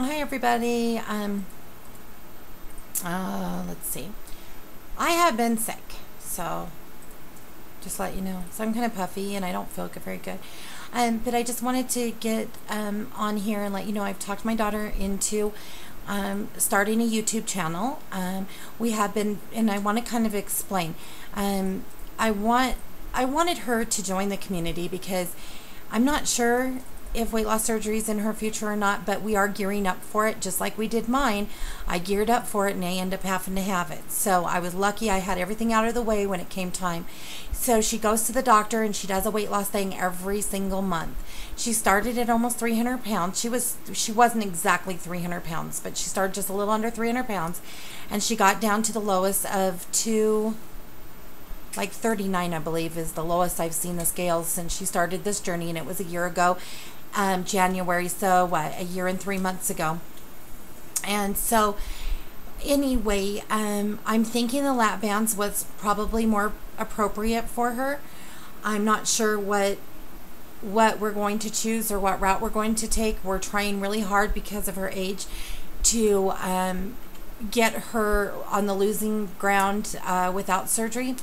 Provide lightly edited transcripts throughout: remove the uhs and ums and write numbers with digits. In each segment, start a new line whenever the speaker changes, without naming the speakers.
Hi everybody. Let's see. I have been sick, so just let you know. So I'm kind of puffy and I don't feel very good. But I just wanted to get on here and let you know I've talked my daughter into starting a YouTube channel. We have been, and I want to kind of explain. I wanted her to join the community because I'm not sure if weight loss surgery is in her future or not, but we are gearing up for it, just like we did mine. I geared up for it and I ended up having to have it. So I was lucky I had everything out of the way when it came time. So she goes to the doctor and she does a weight loss thing every single month. She started at almost 300 pounds. She wasn't exactly 300 pounds, but she started just a little under 300 pounds. And she got down to the lowest of like 39, I believe, is the lowest I've seen the scales since she started this journey, and it was a year ago, January, so what, a year and 3 months ago. And so anyway, I'm thinking the lap bands was probably more appropriate for her. I'm not sure what we're going to choose or what route we're going to take. We're trying really hard because of her age to get her on the losing ground without surgery.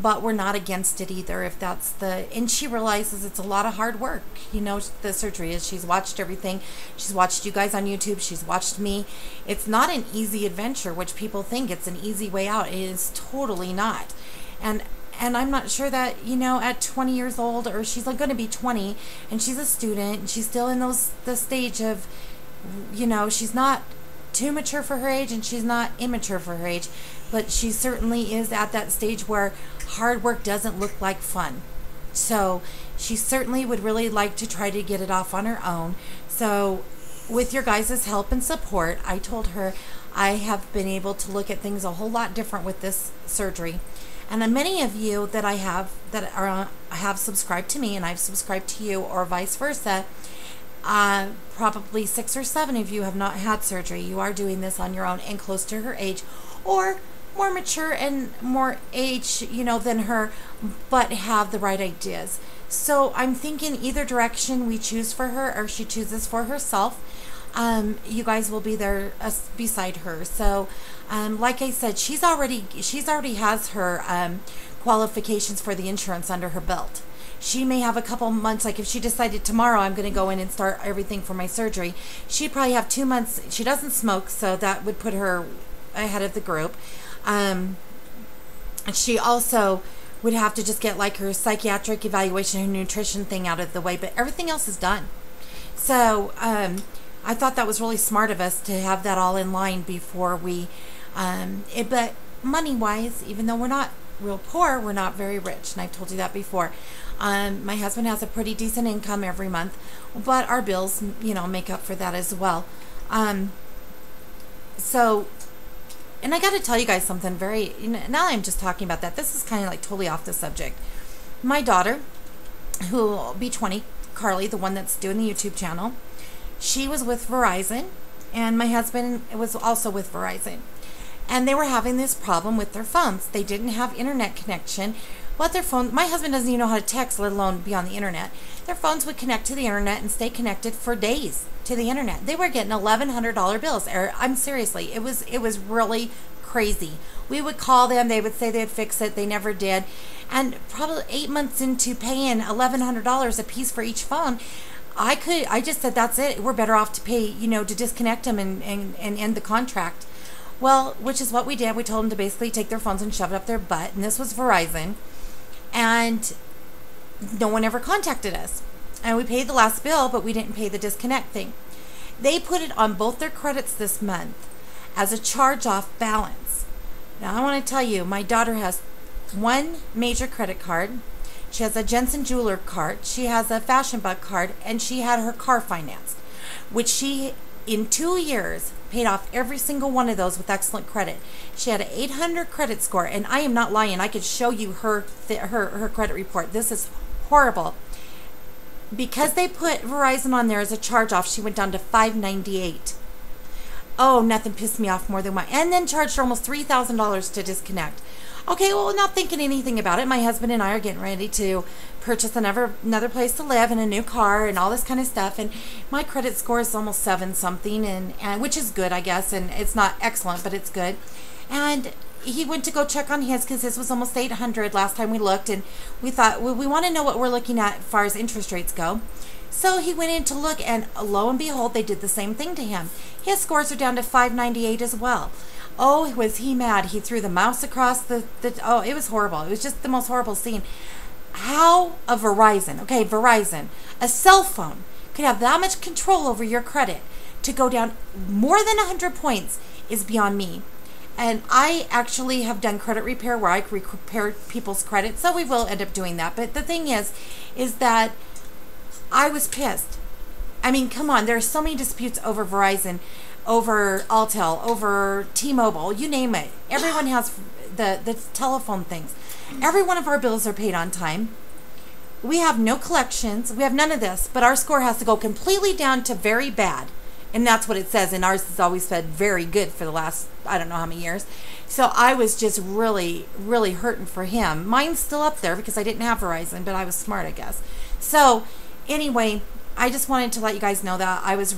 But we're not against it either, if that's and she realizes it's a lot of hard work, you know, the surgery is. She's watched everything. She's watched you guys on YouTube. She's watched me. It's not an easy adventure, which people think it's an easy way out. It is totally not. And I'm not sure that, you know, at 20 years old, or she's like going to be 20, and she's a student, and she's still in the stage of, you know, she's not too mature for her age and she's not immature for her age, but she certainly is at that stage where hard work doesn't look like fun. So she certainly would really like to try to get it off on her own. So with your guys' help and support, I told her I have been able to look at things a whole lot different with this surgery. And many of you that I have that have subscribed to me and I've subscribed to you, or vice versa, probably 6 or 7 of you have not had surgery. You are doing this on your own and close to her age, or more mature and more age, you know, than her, but have the right ideas. So I'm thinking either direction we choose for her, or she chooses for herself, you guys will be there beside her. So like I said, she's already has her qualifications for the insurance under her belt. She may have a couple months, like if she decided tomorrow I'm going to go in and start everything for my surgery, she'd probably have 2 months. She doesn't smoke, so that would put her ahead of the group. And she also would have to just get like her psychiatric evaluation, her nutrition thing out of the way, but everything else is done. So I thought that was really smart of us to have that all in line before we, but money-wise, even though we're not real poor, we're not very rich, and I've told you that before. My husband has a pretty decent income every month, but our bills, you know, make up for that as well. So, and I got to tell you guys something very, you know, now I'm just talking about that. This is kind of like totally off the subject. My daughter, who will be 20, Carly, the one that's doing the YouTube channel, she was with Verizon, and my husband was also with Verizon. And they were having this problem with their phones. They didn't have internet connection. But their phone, my husband doesn't even know how to text, let alone be on the internet. Their phones would connect to the internet and stay connected for days to the internet. They were getting $1,100 bills. I'm seriously, it was really crazy. We would call them, they would say they'd fix it, they never did. And probably 8 months into paying $1,100 a piece for each phone, I just said, that's it. We're better off to pay, you know, to disconnect them and end the contract. Well, which is what we did. We told them to basically take their phones and shove it up their butt. And this was Verizon. And no one ever contacted us. And we paid the last bill, but we didn't pay the disconnect thing. They put it on both their credits this month as a charge-off balance. Now, I want to tell you, my daughter has one major credit card. She has a Jensen Jeweler card. She has a Fashion Bug card. And she had her car financed, which she, in 2 years, paid off every single one of those with excellent credit. She had an 800 credit score, and I am not lying. I could show you her credit report. This is horrible. Because they put Verizon on there as a charge-off, she went down to 598. Oh, nothing pissed me off more than one. And then charged her almost $3,000 to disconnect. Okay, well, not thinking anything about it. My husband and I are getting ready to purchase another place to live and a new car and all this kind of stuff. And my credit score is almost 7 something, and which is good, I guess. And it's not excellent, but it's good. And he went to go check on his because his was almost 800 last time we looked, and we thought, well, we want to know what we're looking at as far as interest rates go. So he went in to look, and lo and behold, they did the same thing to him. His scores are down to 598 as well. Oh, was he mad. He threw the mouse across oh, it was horrible. It was just the most horrible scene. How a Verizon, a cell phone, could have that much control over your credit to go down more than 100 points is beyond me. And I actually have done credit repair where I repair people's credit, so we will end up doing that. But the thing is that I was pissed. I mean, come on, there are so many disputes over Verizon, over Altel, over T-Mobile, you name it. Everyone has the telephone things. Every one of our bills are paid on time. We have no collections. We have none of this, but our score has to go completely down to very bad. And that's what it says, and ours has always said very good for the last, I don't know how many years. So I was just really, really hurting for him. Mine's still up there because I didn't have Verizon, but I was smart, I guess. So anyway, I just wanted to let you guys know that I was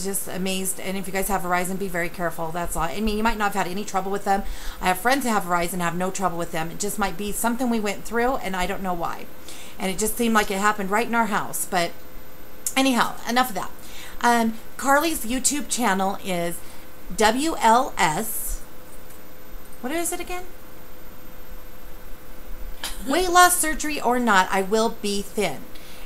just amazed. And if you guys have Verizon, be very careful. That's all. I mean, you might not have had any trouble with them. I have friends that have Verizon, have no trouble with them. It just might be something we went through, and I don't know why. And it just seemed like it happened right in our house. But anyhow, enough of that. Carly's YouTube channel is WLS. What is it again? Weight loss surgery or not, I will be thin.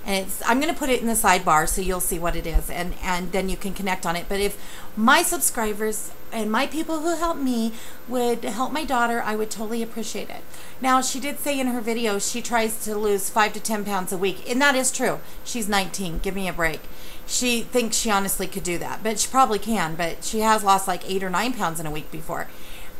And I'm going to put it in the sidebar so you'll see what it is, and then you can connect on it. But if my subscribers and my people who help me would help my daughter, I would totally appreciate it. Now, she did say in her video she tries to lose 5 to 10 pounds a week, and that is true. She's 19. Give me a break. She thinks she honestly could do that, but she probably can. But she has lost like 8 or 9 pounds in a week before.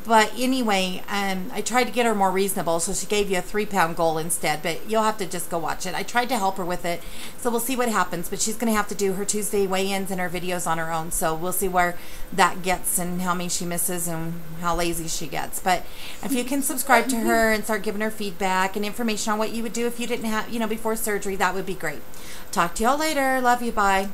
But anyway, I tried to get her more reasonable, so she gave you a 3-pound goal instead, but you'll have to just go watch it. I tried to help her with it, so we'll see what happens, but she's going to have to do her Tuesday weigh-ins and her videos on her own, so we'll see where that gets and how many she misses and how lazy she gets. But if you can subscribe to her and start giving her feedback and information on what you would do if you didn't have, before surgery, that would be great. Talk to y'all later. Love you. Bye.